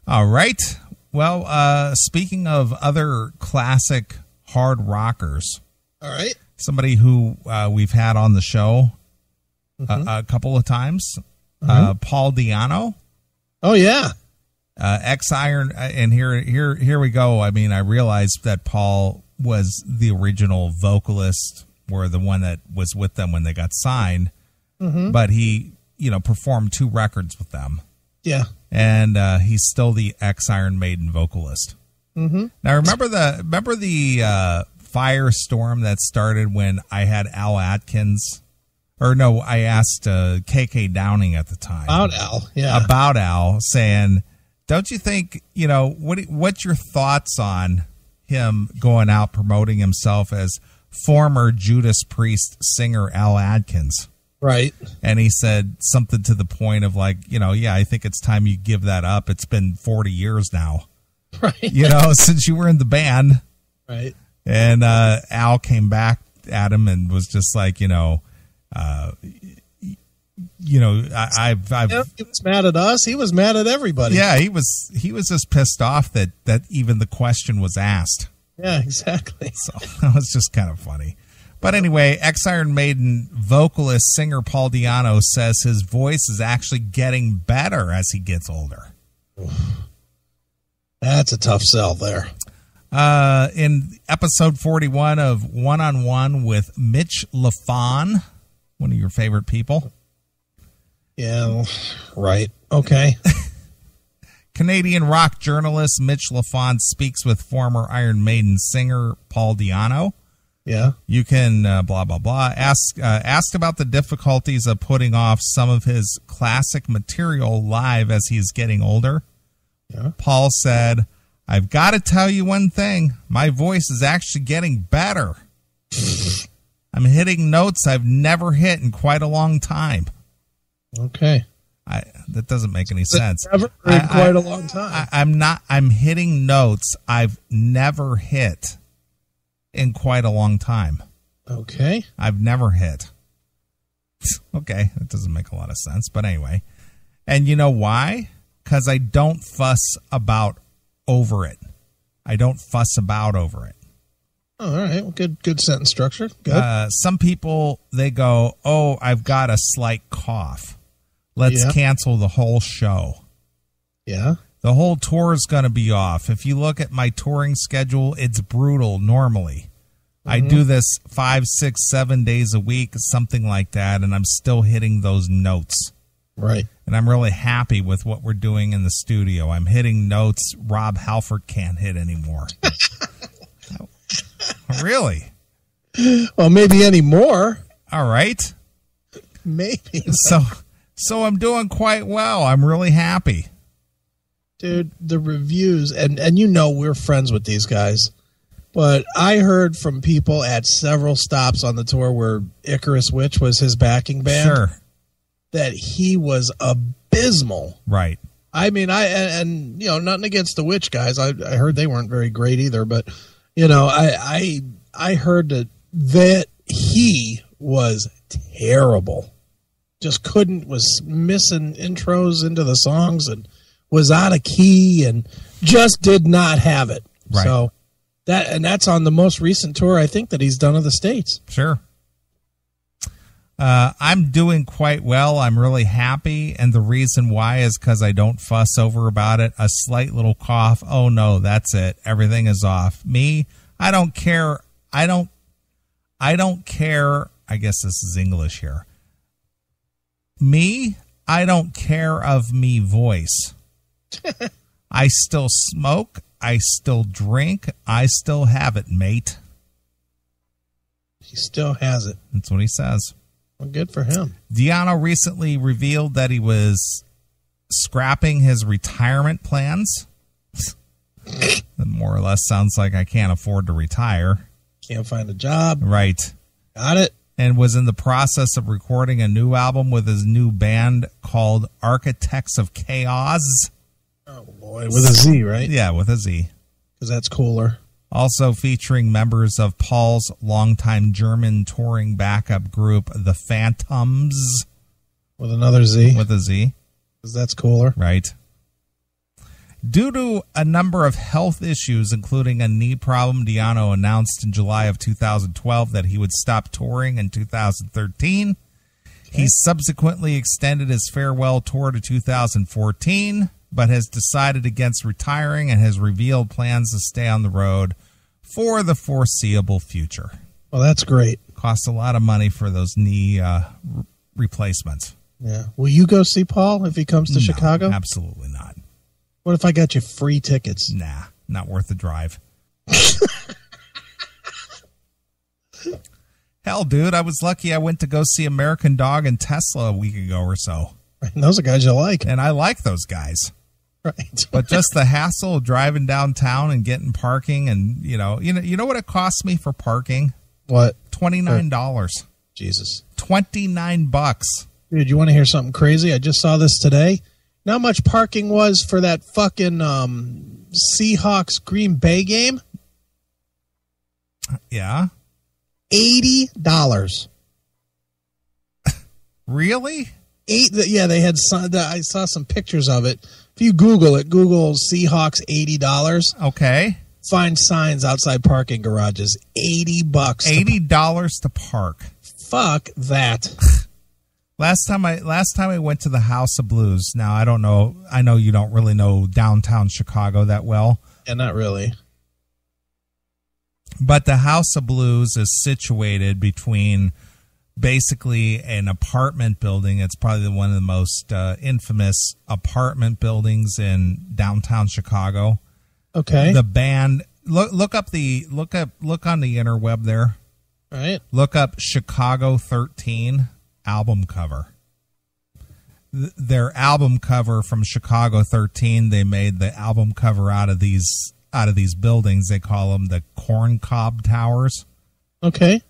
All right. Well, speaking of other classic hard rockers, all right, somebody who we've had on the show a couple of times, Paul Di'Anno. Oh yeah, ex-Iron, and here we go. I mean, I realized that Paul was the original vocalist, or the one that was with them when they got signed, but he, performed 2 records with them. Yeah. And he's still the ex-Iron Maiden vocalist. Now, remember the firestorm that started when I had Al Atkins, or no, I asked KK Downing at the time about Al, saying, "Don't you think what's your thoughts on him going out promoting himself as former Judas Priest singer Al Atkins?" Right. And he said something to the point of like, I think it's time you give that up. It's been 40 years now, right? Since you were in the band. Right. And Al came back at him and was just like, he was mad at us. He was mad at everybody. Yeah, he was just pissed off that even the question was asked. Yeah, exactly. So that was just kind of funny. But anyway, ex-Iron Maiden vocalist, singer Paul Di'Anno says his voice is actually getting better as he gets older. That's a tough sell there. In episode 41 of One-on-One with Mitch LaFon, one of your favorite people. Yeah, right. Okay. Canadian rock journalist Mitch LaFon speaks with former Iron Maiden singer Paul Di'Anno. Yeah. You can, blah, blah, blah. Asked about the difficulties of putting off some of his classic material live as he's getting older. Yeah. Paul said, "I've got to tell you one thing. My voice is actually getting better. I'm hitting notes I've never hit in quite a long time." Okay. That doesn't make any sense. Never in quite a long time. I'm hitting notes I've never hit in quite a long time. Okay. I've never hit. Okay, that doesn't make a lot of sense, but anyway. And you know why? Because I don't fuss about over it. I don't fuss about over it. Oh, all right. Well, good sentence structure. Good. Some people, they go, "Oh, I've got a slight cough. Let's cancel the whole show." Yeah. The whole tour is going to be off. If you look at my touring schedule, it's brutal normally. I do this 5, 6, 7 days a week, something like that, and I'm still hitting those notes. Right. And I'm really happy with what we're doing in the studio. I'm hitting notes Rob Halford can't hit anymore. Really? Well, maybe anymore. All right. Maybe. So I'm doing quite well. I'm really happy. Dude, the reviews, and we're friends with these guys, but I heard from people at several stops on the tour where Icarus Witch was his backing band. Sure. That he was abysmal. Right. I mean, nothing against the Witch guys. I heard they weren't very great either, but I heard that he was terrible. Just was missing intros into the songs and was out of key and just did not have it. Right. So that's on the most recent tour I think that he's done of the States. Sure. I'm doing quite well. I'm really happy. And the reason why is because I don't fuss over about it. A slight little cough. Oh no, that's it. Everything is off. Me, I don't care. I don't care. I guess this is English here. Me, I don't care of me voice. I still smoke. I still drink. I still have it, mate. He still has it. That's what he says. Well, good for him. Di'Anno recently revealed that he was scrapping his retirement plans. That more or less sounds like I can't afford to retire. Can't find a job. Right. Got it. And was in the process of recording a new album with his new band called Architects of Chaos. Oh, boy. With a Z, right? Yeah, with a Z. Because that's cooler. Also featuring members of Paul's longtime German touring backup group, The Phantoms. With another Z. With a Z. Because that's cooler. Right. Due to a number of health issues, including a knee problem, Di'Anno announced in July of 2012 that he would stop touring in 2013. He subsequently extended his farewell tour to 2014, but has decided against retiring and has revealed plans to stay on the road for the foreseeable future. Well, that's great. Costs a lot of money for those knee replacements. Yeah. Will you go see Paul if he comes to Chicago? Absolutely not. What if I got you free tickets? Nah, not worth the drive. Hell, dude, I was lucky I went to go see American Dog and Tesla a week ago or so. Right. And those are guys you like. And I like those guys. Right. But just the hassle of driving downtown and getting parking and, you know what it costs me for parking? What? $29. Jesus. $29. Dude, you want to hear something crazy? I just saw this today. You know how much parking was for that fucking Seahawks Green Bay game? Yeah. $80. Really? Yeah, they had I saw some pictures of it. If you Google it, Google Seahawks $80. Okay. Find signs outside parking garages. $80. $80 to park. Fuck that. Last time I went to the House of Blues. Now I don't know. I know you don't really know downtown Chicago that well. Yeah, not really. But the House of Blues is situated between basically an apartment building. It's probably one of the most infamous apartment buildings in downtown Chicago. Okay. The band look on the interweb there. All right. Look up Chicago 13 album cover. Their album cover from Chicago 13, they made the album cover out of these buildings. They call them the Corn Cob Towers. Okay.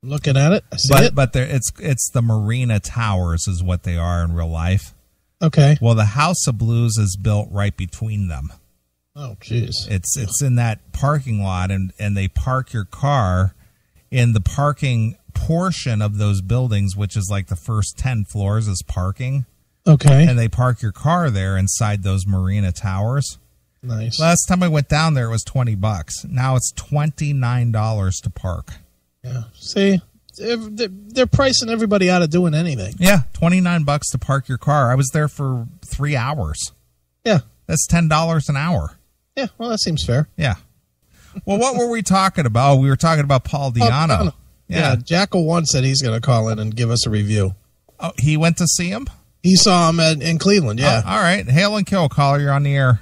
I'm looking at it. I see it. But it's the Marina Towers is what they are in real life. Okay. Well, the House of Blues is built right between them. Oh, jeez. It's in that parking lot, and they park your car in the parking portion of those buildings, which is like the first 10 floors is parking. Okay. And they park your car there inside those Marina Towers. Nice. Last time I went down there, it was $20. Now it's $29 to park. Yeah. See, they're pricing everybody out of doing anything. Yeah, $29 to park your car. I was there for 3 hours. Yeah. That's $10 an hour. Yeah, well, that seems fair. Yeah. Well, what were we talking about? We were talking about Paul Di'Anno. Yeah, Jackylone said he's going to call in and give us a review. Oh, he went to see him? He saw him in Cleveland, yeah. Oh, all right. Hail and kill, caller. You're on the air.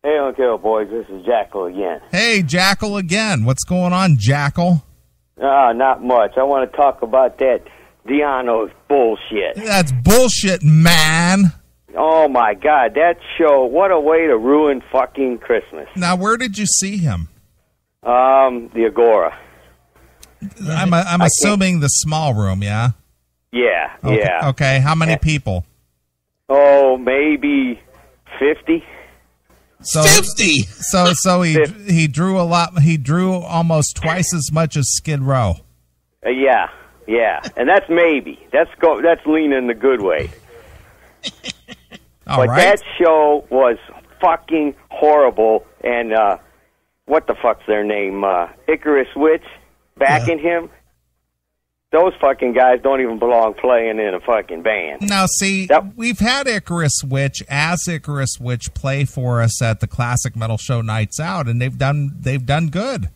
Hail and kill, boys. This is Jackal again. Hey, Jackal again. What's going on, Jackal? Not much. I want to talk about that Di'Anno's bullshit. That's bullshit, man. Oh, my God. That show, what a way to ruin fucking Christmas. Now, where did you see him? The Agora. I'm assuming the small room, yeah? Yeah, okay. yeah. Okay, how many people? Oh, maybe 50. So 50. So he drew a lot. He drew almost twice as much as Skid Row. Yeah, and that's maybe. That's leaning the good way. All but right. that show was fucking horrible. And what the fuck's their name? Icarus Witch backing him. Those fucking guys don't even belong playing in a fucking band. Now, see, we've had Icarus Witch play for us at the Classic Metal Show Nights Out, and they've done good.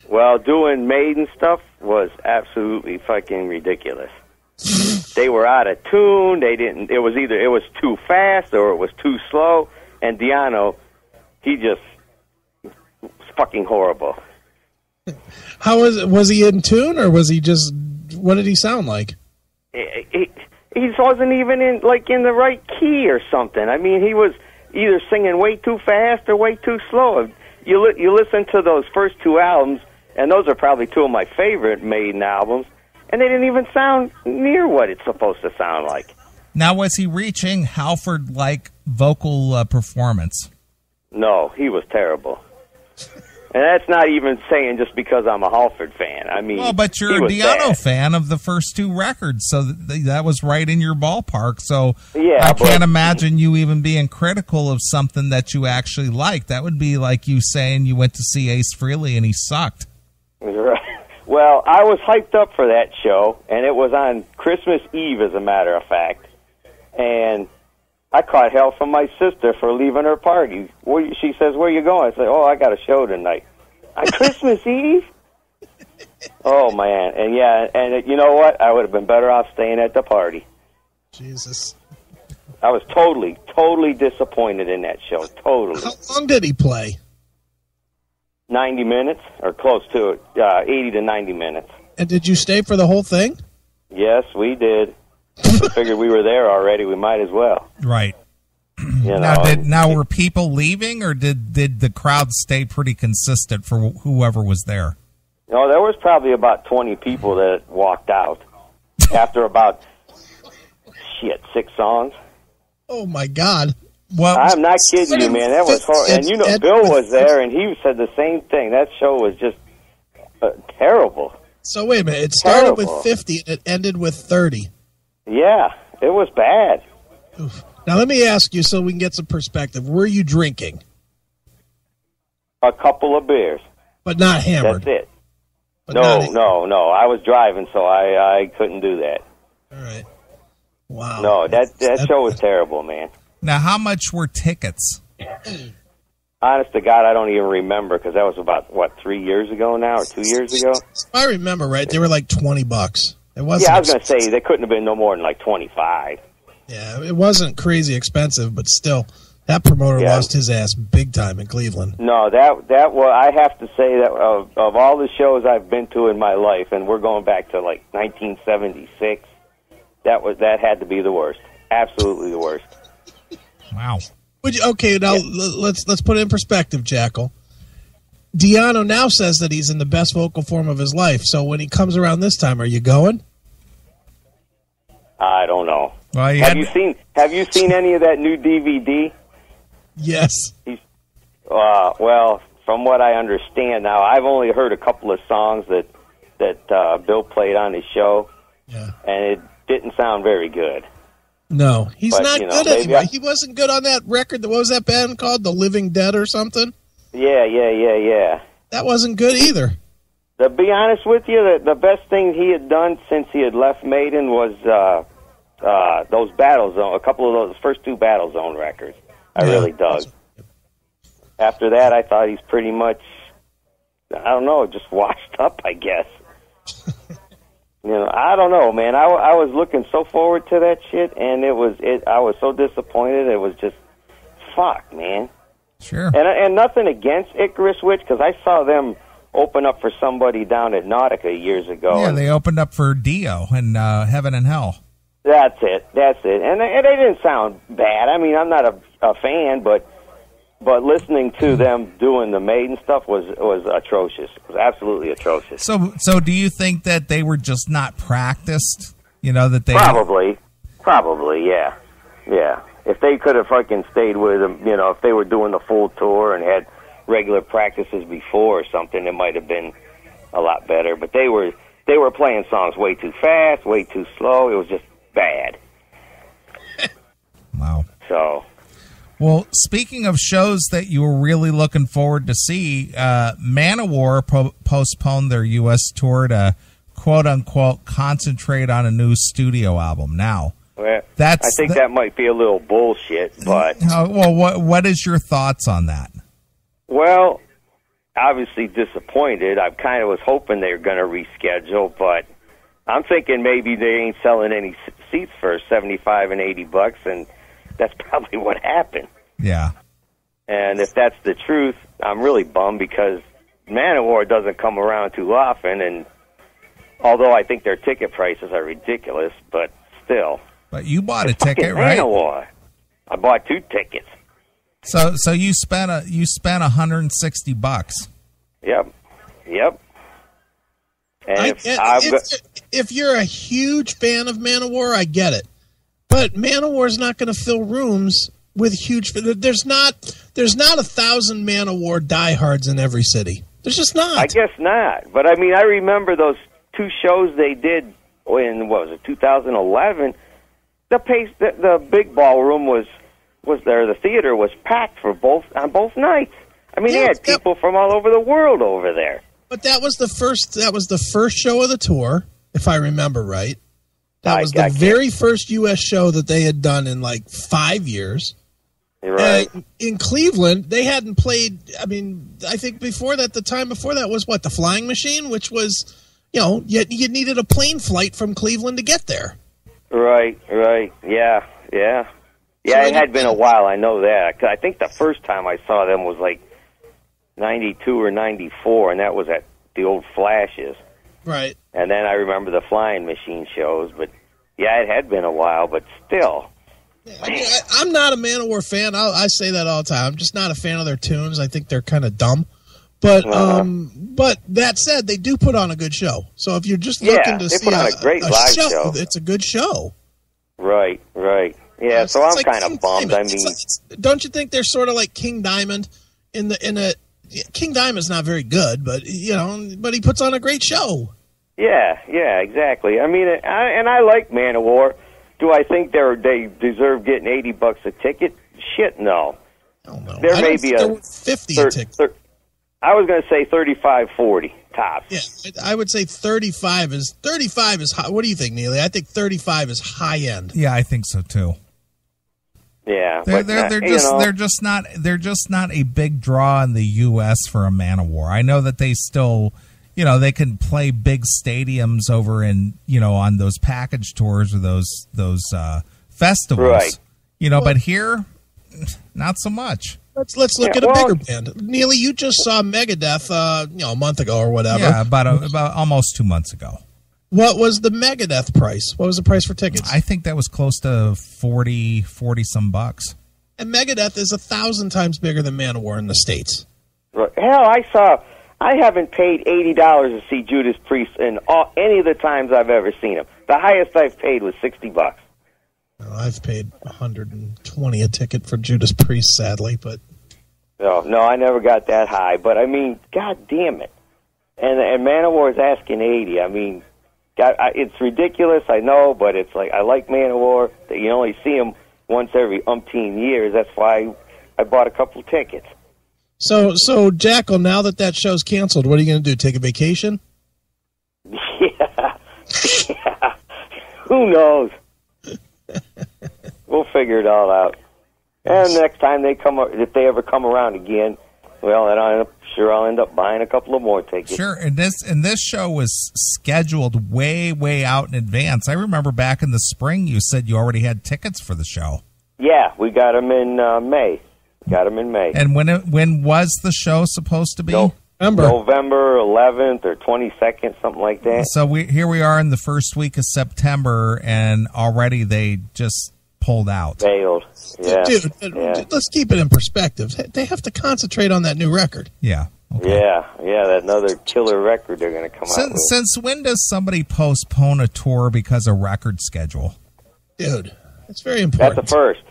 Well, doing Maiden stuff was absolutely fucking ridiculous. They were out of tune. They didn't. It was too fast or it was too slow. And Di'Anno, he just was fucking horrible. How was he in tune or was he just? What did he sound like? He wasn't even in the right key or something. I mean, he was either singing way too fast or way too slow. You listen to those first two albums, and those are probably two of my favorite Maiden albums, and they didn't even sound near what it's supposed to sound like. Now, was he reaching Halford-like vocal performance? No, he was terrible. And that's not even saying just because I'm a Halford fan. I mean, well, but you're a Di'Anno fan of the first two records, so that was right in your ballpark. So yeah, I can't imagine you even being critical of something that you actually like. That would be like you saying you went to see Ace Frehley and he sucked. Right. Well, I was hyped up for that show, and it was on Christmas Eve, as a matter of fact. And I caught hell from my sister for leaving her party. She says, "Where you going?" I say, "Oh, I got a show tonight." On Christmas Eve? Oh, man. And, yeah, and you know what? I would have been better off staying at the party. Jesus. I was totally disappointed in that show. Totally. How long did he play? 90 minutes, or close to it. 80 to 90 minutes. And did you stay for the whole thing? Yes, we did. We figured we were there already. We might as well. Right. You know, now were people leaving, or did the crowd stay pretty consistent for whoever was there? No, there was probably about 20 people that walked out after about 6 songs. Oh my God! Well, I'm not kidding you, man. That was horrible. And you know, Bill was there, and he said the same thing. That show was just terrible. So wait a minute. It started with 50, and it ended with 30. Yeah, it was bad. Oof. Now, let me ask you so we can get some perspective. Were you drinking? A couple of beers. But not hammered? That's it. But no. I was driving, so I couldn't do that. All right. Wow. No, that show was terrible, man. Now, how much were tickets? Honest to God, I don't even remember, because that was about, 3 years ago now, or 2 years ago? If I remember right, they were like $20. It wasn't. Yeah, I was going to say, they couldn't have been no more than like 25. Yeah, it wasn't crazy expensive, but still, that promoter lost his ass big time in Cleveland. No, that was, I have to say that of all the shows I've been to in my life, and we're going back to like 1976, that had to be the worst. Absolutely the worst. Wow. Okay, now let's put it in perspective, Jackal. Di'Anno now says that he's in the best vocal form of his life. So when he comes around this time, are you going? I don't know. Well, have you seen any of that new DVD? Yes. Well, from what I understand now, I've only heard a couple of songs that Bill played on his show, and it didn't sound very good. No, he's not good anymore. He wasn't good on that record. What was that band called? The Living Dead or something? Yeah. That wasn't good either. To be honest with you, the best thing he had done since he had left Maiden was those Battle Zone, a couple of those first 2 Battle Zone records. I really dug. After that, I thought he's pretty much, I don't know, just washed up, I guess. I don't know, man. I was looking so forward to that shit, and I was so disappointed. It was just, fuck, man. Sure. And nothing against Icarus Witch, because I saw them open up for somebody down at Nautica years ago. Yeah, they opened up for Dio and Heaven and Hell. That's it. And they didn't sound bad. I mean, I'm not a fan, but listening to them doing the Maiden stuff was atrocious. It was absolutely atrocious. So do you think that they were just not practiced? That they probably, yeah. If they could have fucking stayed with them, if they were doing the full tour and had regular practices before or something, it might have been a lot better. But they were playing songs way too fast, way too slow. It was just bad. Wow. So. Well, speaking of shows that you were really looking forward to see, Manowar postponed their U.S. tour to quote-unquote concentrate on a new studio album. Now, well, I think that might be a little bullshit, but... Well, what is your thoughts on that? Well, obviously disappointed. I kind of was hoping they were going to reschedule, but I'm thinking maybe they ain't selling any seats for $75 and $80, and that's probably what happened. Yeah. And if that's the truth, I'm really bummed because Manowar doesn't come around too often, and although I think their ticket prices are ridiculous, but still. But you bought a ticket, right? Manowar. I bought 2 tickets. So you spent $160. Yep. And if you're a huge fan of Manowar, I get it. But Manowar's not going to fill rooms with huge. There's there's not 1,000 Man-O-War diehards in every city. There's just not. I guess not. But, I mean, I remember those 2 shows they did in, 2011. The big ballroom was there. The theater was packed on both nights. I mean, they had people from all over the world over there. But that was the first show of the tour, if I remember right. That was the very first U.S. show that they had done in like 5 years. Right. In Cleveland, they hadn't played. I mean, I think the time before that was the Flying Machine, which was, you needed a plane flight from Cleveland to get there. Right. Yeah. It had been a while. I know that. I think the first time I saw them was like 92 or 94, and that was at the old Flashes. Right. And then I remember the Flying Machine shows, but yeah, it had been a while, but still. I mean, I'm not a Man-O-War fan. I say that all the time. I'm just not a fan of their tunes. I think they're kind of dumb. But but that said, they do put on a good show. So if you're just looking to see put on a great live show, it's a good show. Right. Yeah, so I'm kind of bummed. I mean, don't you think they're sort of like King Diamond King Diamond's not very good, but but he puts on a great show. Yeah, exactly. I mean, I like Man-O-War. Do I think they deserve getting $80 a ticket? Shit, no. Oh, no. There may be a 50 a ticket. I was going to say 35, 40 tops. Yeah, I would say 35 is high. What do you think, Neely? I think 35 is high end. Yeah, I think so too. Yeah, they're just not a big draw in the U.S. for a Man-O-War. I know that they still, they can play big stadiums over in, on those package tours or those festivals, right? But here, not so much. Let's look at a bigger band. Neely, you just saw Megadeth, a month ago or whatever. Yeah, about almost 2 months ago. What was the Megadeth price? What was the price for tickets? I think that was close to 40 some bucks. And Megadeth is 1,000 times bigger than Man-O-War in the States. Right. Hell, I haven't paid $80 to see Judas Priest in any of the times I've ever seen him. The highest I've paid was $60. Well, I've paid $120 a ticket for Judas Priest, sadly, but no, I never got that high. But I mean, God damn it! And Man-O-War is asking $80. I mean, it's ridiculous, I know, but it's like I like Man-O-War. That you only see him once every umpteen years. That's why I bought a couple tickets. So Jackal, now that show's canceled, what are you going to do? Take a vacation? Yeah. Who knows? We'll figure it all out. And next time if they ever come around again, well, I'll end up buying a couple of more tickets. Sure, and this show was scheduled way, way out in advance. I remember back in the spring you said you already had tickets for the show. Yeah, we got them in May. And when was the show supposed to be? November 11th or 22nd, something like that. So here we are in the first week of September, and already they just pulled out. Bailed. Yeah. Dude, let's keep it in perspective. They have to concentrate on that new record. Yeah. Okay. Yeah, that another killer record they're going to come out with. Since when does somebody postpone a tour because of record schedule? Dude, it's very important. That's the first.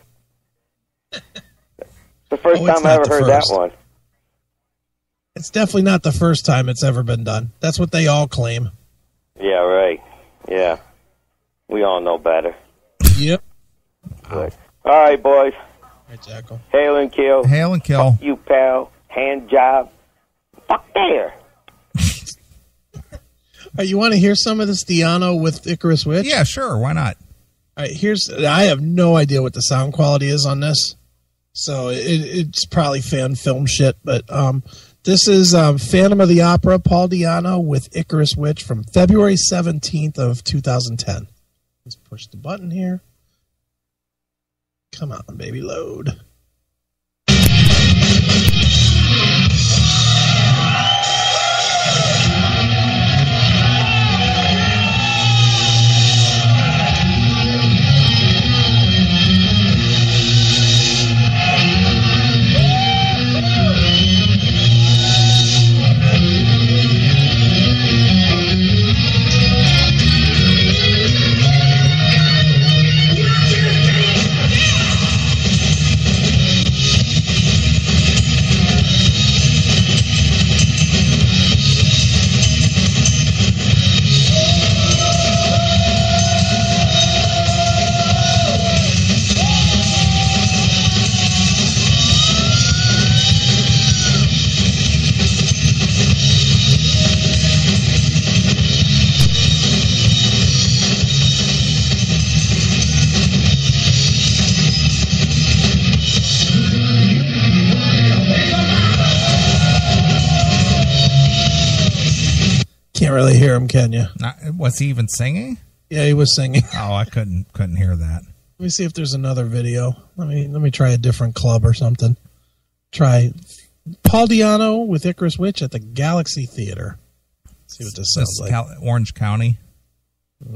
The first time I ever heard that one. It's definitely not the first time it's ever been done. That's what they all claim. Yeah, right. Yeah. We all know better. Yep. All right, boys. All right, Jackal. Hail and kill. Hail and kill. Fuck you, pal. Hand job. Fuck there. You want to hear some of this Diano with Icarus Witch? Yeah, sure. Why not? All right, I have no idea what the sound quality is on this. So it's probably fan film shit, but this is Phantom of the Opera, Paul Diano with Icarus Witch from February 17th of 2010. Let's push the button here. Come on, baby, load. can't really hear him, can you? Was he even singing? Yeah, he was singing. Oh, I couldn't hear that. Let me see if there's another video. Let me try a different club or something. Try Paul Di'Anno with Icarus Witch at the Galaxy Theater. See what this sounds like. Orange County. What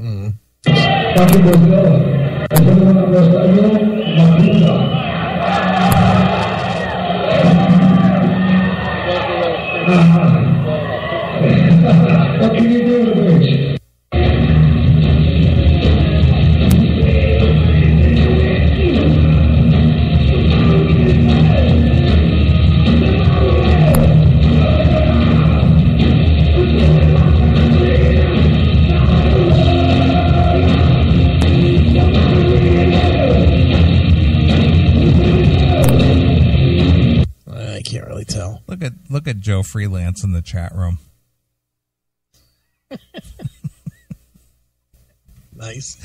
can you do with the bridge? I can't really tell. Look at Joe Freelance in the chat room. Nice.